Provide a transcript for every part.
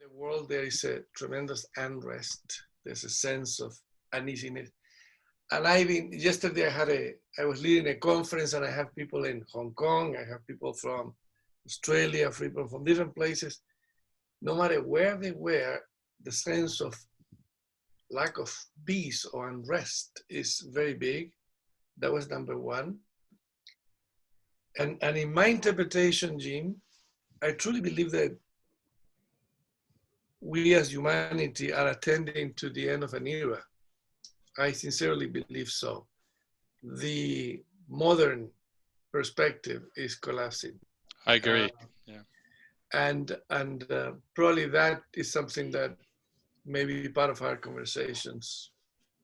the world there is a tremendous unrest. There's a sense of uneasiness. And yesterday I was leading a conference and I have people in Hong Kong, I have people from Australia, people from different places. No matter where they were, the sense of lack of peace or unrest is very big. That was number one. And in my interpretation, Jim, I truly believe that we as humanity are attending to the end of an era. I sincerely believe so. The modern perspective is collapsing. I agree. Yeah. And probably that is something that may be part of our conversations.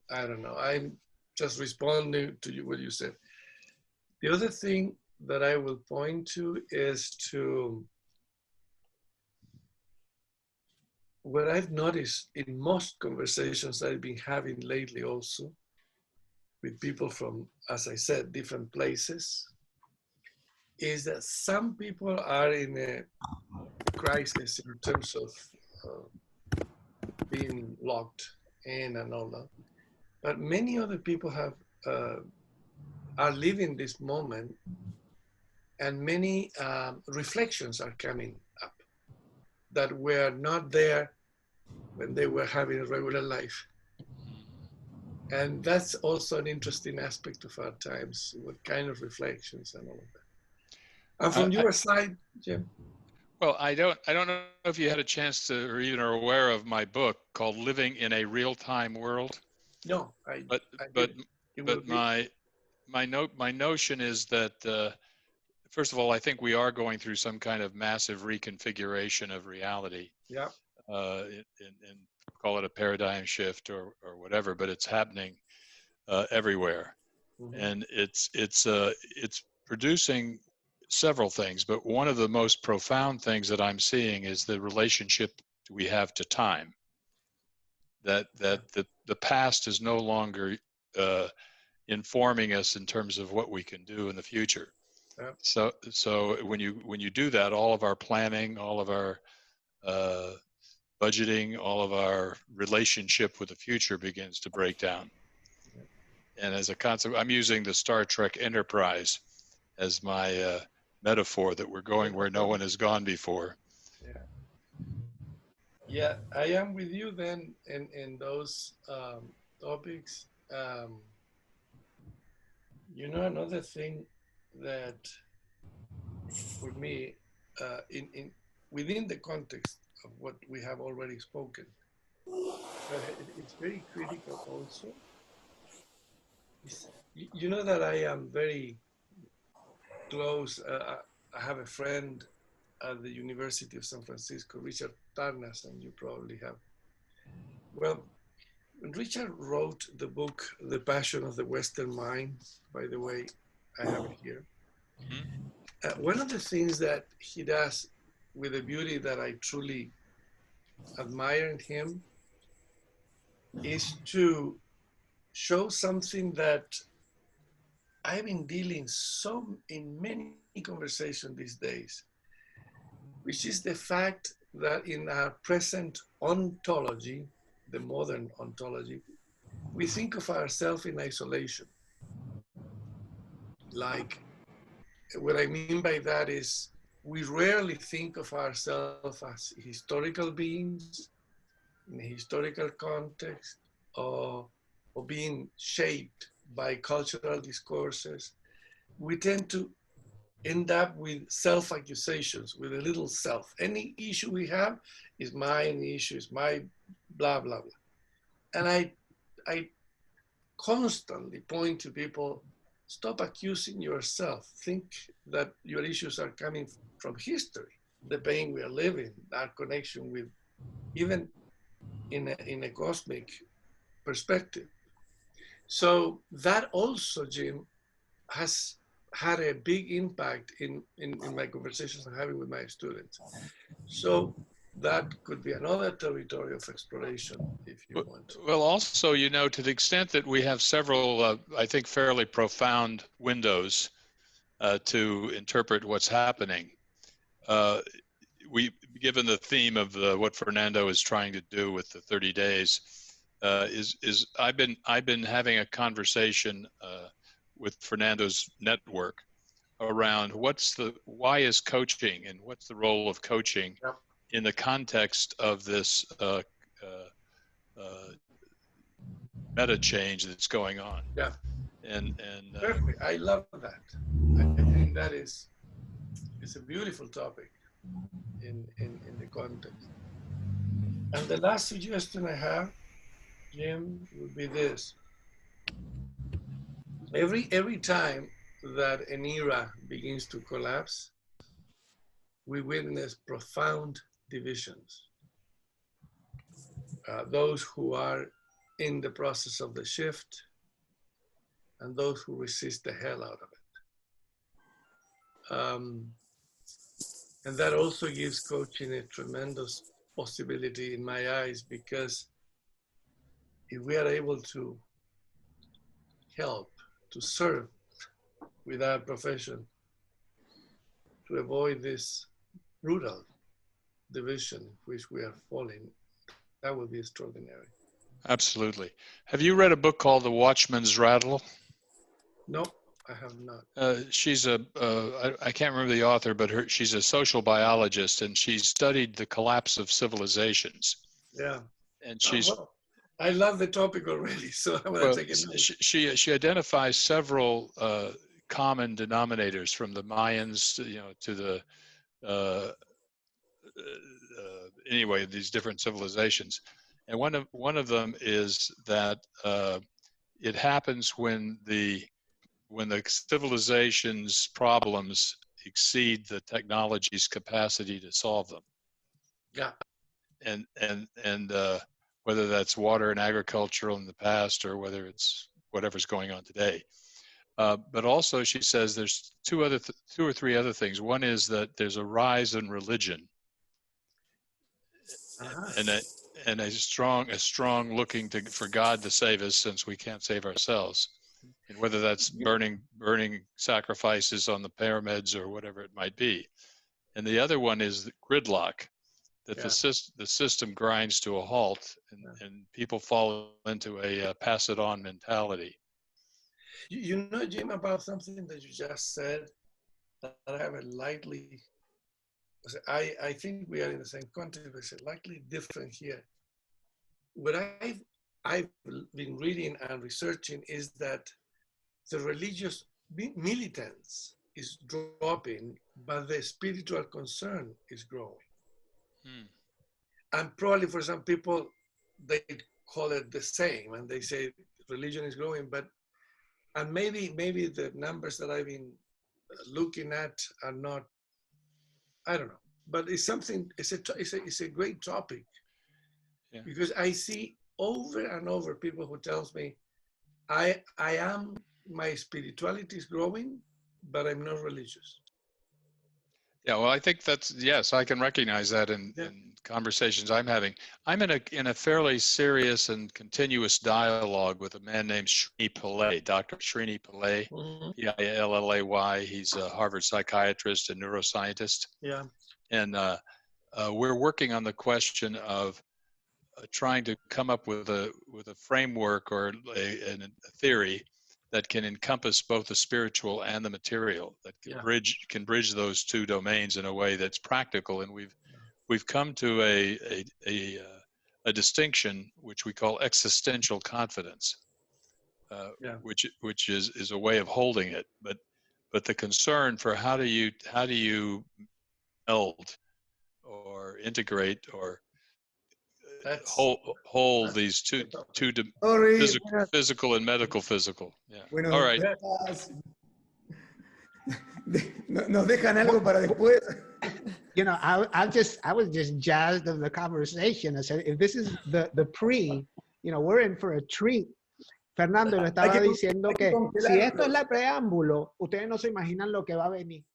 I don't know. I'm just responding to what you said. The other thing that I will point to is to what I've noticed in most conversations I've been having lately also with people from, as I said, different places, is that some people are in a crisis in terms of being locked in and all that. But many other people are living this moment, and many reflections are coming up that were not there when they were having a regular life. And that's also an interesting aspect of our times, what kind of reflections and all of that. And from your side, Jim? Well, I don't know if you had a chance to, or even are aware of my book called Living in a Real-Time World. No, but my notion is that first of all, I think we are going through some kind of massive reconfiguration of reality. Yeah. And call it a paradigm shift or whatever, but it's happening everywhere. Mm-hmm. And it's producing several things, but one of the most profound things that I'm seeing is the relationship we have to time. That the past is no longer informing us in terms of what we can do in the future. Yeah. So when you do that, all of our planning, all of our budgeting, all of our relationship with the future begins to break down. Yeah. And as a concept, I'm using the Star Trek Enterprise as my metaphor that we're going where no one has gone before. Yeah. Yeah, I am with you then in those topics. You know, another thing that for me, within the context of what we have already spoken, but it's very critical also. You know that I am very close. I have a friend at the University of San Francisco, Richard Tarnas, and you probably have. Well, Richard wrote the book, The Passion of the Western Mind. By the way, I have it here. Mm-hmm. One of the things that he does with a beauty that I truly admire in him is to show something that I've been dealing in many conversations these days, which is the fact that in our present ontology, the modern ontology, we think of ourselves in isolation. Like, what I mean by that is we rarely think of ourselves as historical beings in a historical context, or being shaped by cultural discourses. We tend to end up with self-accusations, with a little self. Any issue we have is mine, the issue is my blah, blah, blah. And I constantly point to people, stop accusing yourself. Think that your issues are coming from history, the pain we are living, our connection with, even in a cosmic perspective. So that also, Jim, has had a big impact in my conversations I'm having with my students. So that could be another territory of exploration, if you want. Well, also, you know, to the extent that we have several, I think, fairly profound windows to interpret what's happening, given the theme of what Fernando is trying to do with the 30 days, I've been having a conversation with Fernando's network around why is coaching and what's the role of coaching in the context of this meta change that's going on. Yeah. And Perfect. I love that. I think that it's a beautiful topic in the context. And the last suggestion I have, Jim, would be this. Every time that an era begins to collapse, we witness profound divisions. Those who are in the process of the shift and those who resist the hell out of it. And that also gives coaching a tremendous possibility in my eyes, because if we are able to help, to serve with our profession, to avoid this brutal division which we are falling, that would be extraordinary. Absolutely. Have you read a book called The Watchman's Rattle? No, I have not. She's I can't remember the author, but she's a social biologist, and she's studied the collapse of civilizations. Yeah. And she's... well, I love the topic already, so I'm going to take it. She identifies several common denominators, from the Mayans to the anyway, these different civilizations. And one of them is that it happens when the civilization's problems exceed the technology's capacity to solve them. Yeah. And whether that's water and agriculture in the past, or whether it's whatever's going on today. But also, she says there's two or three other things. One is that there's a rise in religion, and a strong looking for God to save us, since we can't save ourselves. And whether that's burning sacrifices on the pyramids or whatever it might be. And the other one is the gridlock, that the system grinds to a halt, and people fall into a pass it on mentality. You know, Jim, about something that you just said, that I have a lightly, I think we are in the same context, but it's slightly different here. What I've been reading and researching is that the religious militance is dropping, but the spiritual concern is growing. And probably for some people, they call it the same, and they say religion is growing, and maybe the numbers that I've been looking at are not, I don't know, but it's something, it's a great topic. Yeah. Because I see over and over people who tells me, my spirituality is growing, but I'm not religious. Yeah, well, I think yes, I can recognize that in conversations I'm having. I'm in a fairly serious and continuous dialogue with a man named Srini Pillay, Dr. Srini Pillay, P-I-L-L-A-Y. He's a Harvard psychiatrist and neuroscientist. Yeah. And we're working on the question of trying to come up with a framework or a theory that can encompass both the spiritual and the material, that can bridge those two domains in a way that's practical. And we've come to a distinction which we call existential confidence, which is a way of holding it. But the concern for how do you meld or integrate or hold these two physical and medical physical. Yeah. All right. Nos dejan algo para después. You know, I was just jazzed of the conversation. I said, if this is the pre, we're in for a treat. Fernando le estaba diciendo que si esto es la preámbulo, ustedes no se imaginan lo que va a venir.